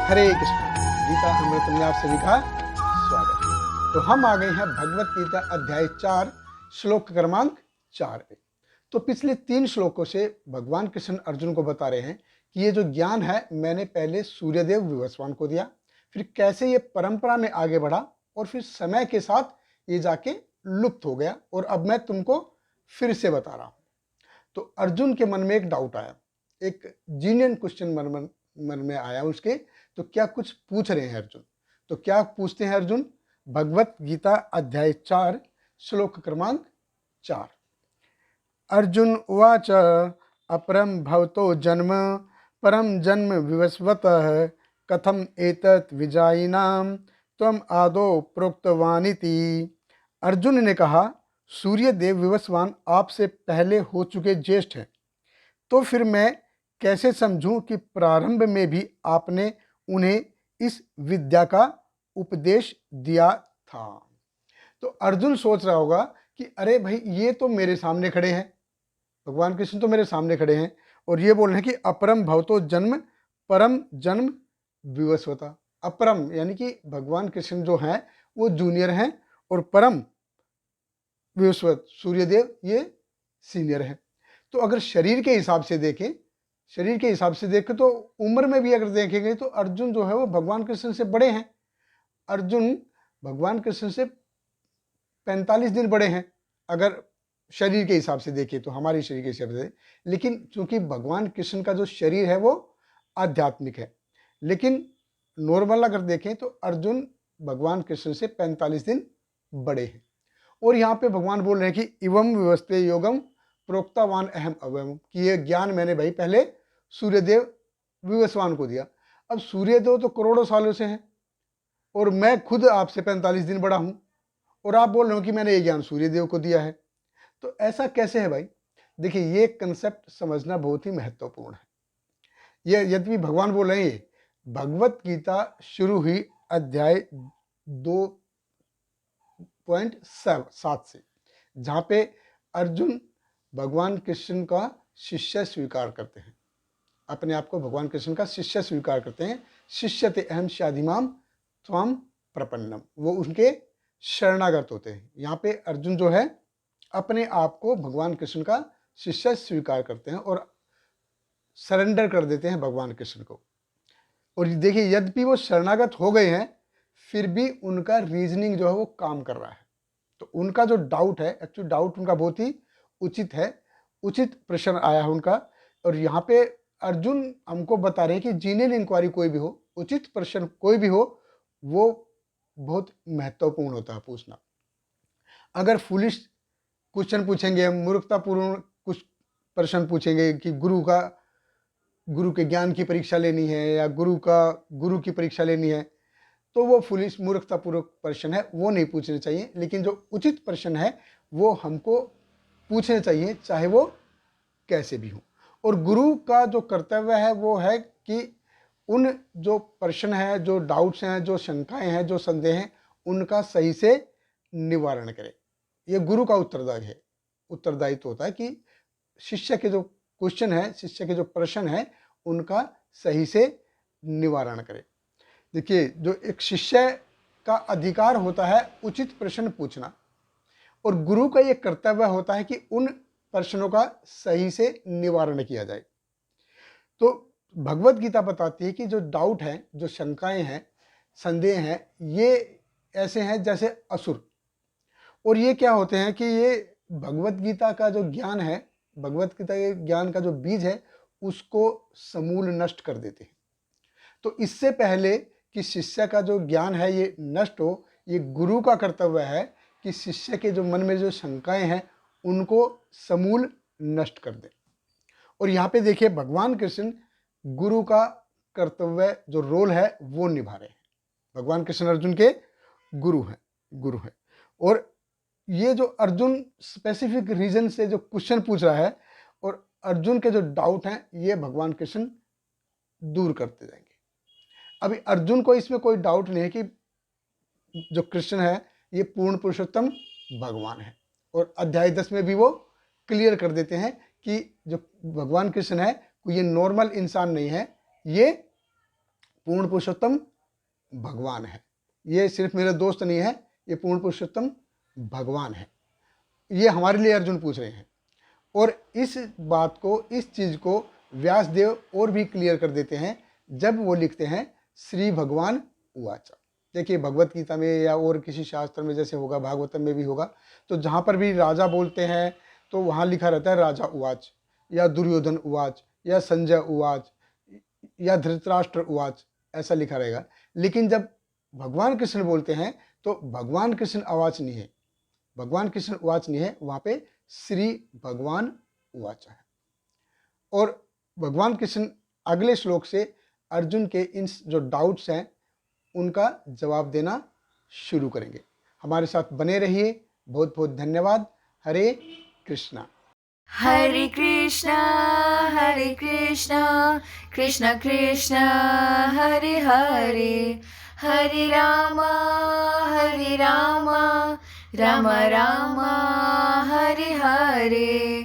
हरे कृष्ण। गीता अमृत में आप सभी का स्वागत है। तो हम आ गए हैं भगवत गीता अध्याय 4 श्लोक क्रमांक 4 पे। तो पिछले 3 श्लोकों से भगवान कृष्ण अर्जुन को बता रहे हैं कि ये जो ज्ञान है मैंने पहले सूर्यदेव विवस्वान को दिया, फिर कैसे ये परंपरा में आगे बढ़ा और फिर समय के साथ ये जाके लुप्त हो गया और अब मैं तुमको फिर से बता रहा हूँ। तो अर्जुन के मन में एक डाउट आया, एक जीनियन क्वेश्चन मन में आया उसके। तो क्या कुछ पूछ रहे हैं अर्जुन? तो क्या पूछते हैं अर्जुन? भगवत गीता अध्याय 4 श्लोक क्रमांक 4। अर्जुन उवाच अपरम भवतो जन्म परम जन्म विवस्वतः कथम एतत् विजायिनाम त्वम आदौ प्रोक्तवानिति। अर्जुन ने कहा, सूर्य देव विवस्वान आपसे पहले हो चुके ज्येष्ठ हैं, तो फिर मैं कैसे समझूं कि प्रारंभ में भी आपने उन्हें इस विद्या का उपदेश दिया था। तो अर्जुन सोच रहा होगा कि अरे भाई, ये तो मेरे सामने खड़े हैं, भगवान कृष्ण तो मेरे सामने खड़े हैं और ये बोल रहे हैं कि अपरम भवतो जन्म परम जन्म विवस्वता। अपरम यानी कि भगवान कृष्ण जो हैं वो जूनियर हैं और परम विवस्वत सूर्यदेव ये सीनियर हैं। तो अगर शरीर के हिसाब से देखें तो उम्र में भी अगर देखेंगे तो अर्जुन जो है वो भगवान कृष्ण से बड़े हैं। अर्जुन भगवान कृष्ण से 45 दिन बड़े हैं अगर शरीर के हिसाब से देखें तो, हमारे शरीर के हिसाब से। लेकिन चूंकि भगवान कृष्ण का जो शरीर है वो आध्यात्मिक है, लेकिन नॉर्मल अगर देखें तो अर्जुन भगवान कृष्ण से 45 दिन बड़े हैं। और यहाँ पे भगवान बोल रहे हैं कि इवम विवस्ते योगम प्रोक्तावान अहम अवयम, कि ये ज्ञान मैंने भाई पहले सूर्यदेव विवस्वान को दिया। अब सूर्यदेव तो करोड़ों सालों से हैं और मैं खुद आपसे 45 दिन बड़ा हूं और आप बोल रहे हो कि मैंने ये ज्ञान सूर्यदेव को दिया है। तो ऐसा कैसे है भाई? देखिए, ये कंसेप्ट समझना बहुत ही महत्वपूर्ण है। ये यद्यपि भगवान बोल रहे हैं, भगवत गीता शुरू हुई अध्याय 2.7 से, जहां पे अर्जुन भगवान कृष्ण का शिष्य स्वीकार करते हैं, अपने आप को भगवान कृष्ण का शिष्य स्वीकार करते हैं। शिष्यते अहम शाधिमाम त्वाम प्रपन्नम, वो उनके शरणागत होते हैं। यहाँ पे अर्जुन जो है अपने आप को भगवान कृष्ण का शिष्य स्वीकार करते हैं और सरेंडर कर देते हैं भगवान कृष्ण को। और देखिए, यद्यपि वो शरणागत हो गए हैं फिर भी उनका रीजनिंग जो है वो काम कर रहा है। तो उनका जो डाउट है, एक्चुअली डाउट उनका बहुत ही उचित है, उचित प्रश्न आया है उनका। और यहाँ पे अर्जुन हमको बता रहे हैं कि जीनियल इंक्वायरी कोई भी हो, उचित प्रश्न कोई भी हो, वो बहुत महत्वपूर्ण होता है पूछना। अगर फुलिश क्वेश्चन पूछेंगे, मूर्खतापूर्ण कुछ प्रश्न पूछेंगे कि गुरु के ज्ञान की परीक्षा लेनी है या गुरु की परीक्षा लेनी है, तो वो फुलिश मूर्खतापूर्वक प्रश्न है, वो नहीं पूछने चाहिए। लेकिन जो उचित प्रश्न है वो हमको पूछने चाहिए, चाहे वो कैसे भी हो। और गुरु का जो कर्तव्य है वो है कि उन जो प्रश्न है, जो डाउट्स हैं, जो शंकाएं हैं, जो संदेह हैं, उनका सही से निवारण करे। ये गुरु का उत्तरदायित्व होता है कि शिष्य के जो क्वेश्चन है, शिष्य के जो प्रश्न है, उनका सही से निवारण करे। देखिए, जो एक शिष्य का अधिकार होता है उचित प्रश्न पूछना, और गुरु का ये कर्तव्य होता है कि उन प्रश्नों का सही से निवारण किया जाए। तो भगवत गीता बताती है कि जो डाउट है, जो शंकाएं हैं, संदेह हैं, ये ऐसे हैं जैसे असुर। और ये क्या होते हैं कि ये भगवत गीता का जो ज्ञान है, भगवत गीता के ज्ञान का जो बीज है, उसको समूल नष्ट कर देते हैं। तो इससे पहले कि शिष्य का जो ज्ञान है ये नष्ट हो, ये गुरु का कर्तव्य है कि शिष्य के जो मन में जो शंकाएं हैं उनको समूल नष्ट कर दे। और यहाँ पे देखिए, भगवान कृष्ण गुरु का कर्तव्य जो रोल है वो निभा रहे हैं। भगवान कृष्ण अर्जुन के गुरु हैं। और ये जो अर्जुन स्पेसिफिक रीजन से जो क्वेश्चन पूछ रहा है और अर्जुन के जो डाउट हैं, ये भगवान कृष्ण दूर करते जाएंगे। अभी अर्जुन को इसमें कोई डाउट नहीं है कि जो कृष्ण है ये पूर्ण पुरुषोत्तम भगवान है। और अध्याय 10 में भी वो क्लियर कर देते हैं कि जो भगवान कृष्ण है ये नॉर्मल इंसान नहीं है, ये पूर्ण पुरुषोत्तम भगवान है। ये सिर्फ मेरे दोस्त नहीं है, ये पूर्ण पुरुषोत्तम भगवान है। ये हमारे लिए अर्जुन पूछ रहे हैं। और इस बात को, इस चीज़ को व्यासदेव और भी क्लियर कर देते हैं जब वो लिखते हैं श्री भगवान उवाच। देखिए भगवत गीता में या और किसी शास्त्र में जैसे होगा, भागवतम में भी होगा, तो जहाँ पर भी राजा बोलते हैं तो वहाँ लिखा रहता है राजा उवाच, या दुर्योधन उवाच, या संजय उवाच, या धृतराष्ट्र उवाच, ऐसा लिखा रहेगा। लेकिन जब भगवान कृष्ण बोलते हैं तो भगवान कृष्ण उवाच नहीं है, भगवान कृष्ण उवाच नहीं है, वहाँ पे श्री भगवान उवाच है। और भगवान कृष्ण अगले श्लोक से अर्जुन के इन जो डाउट्स हैं उनका जवाब देना शुरू करेंगे। हमारे साथ बने रहिए। बहुत बहुत धन्यवाद। हरे कृष्णा। हरे कृष्णा कृष्ण कृष्ण हरे हरे, हरे रामा राम राम हरे हरे।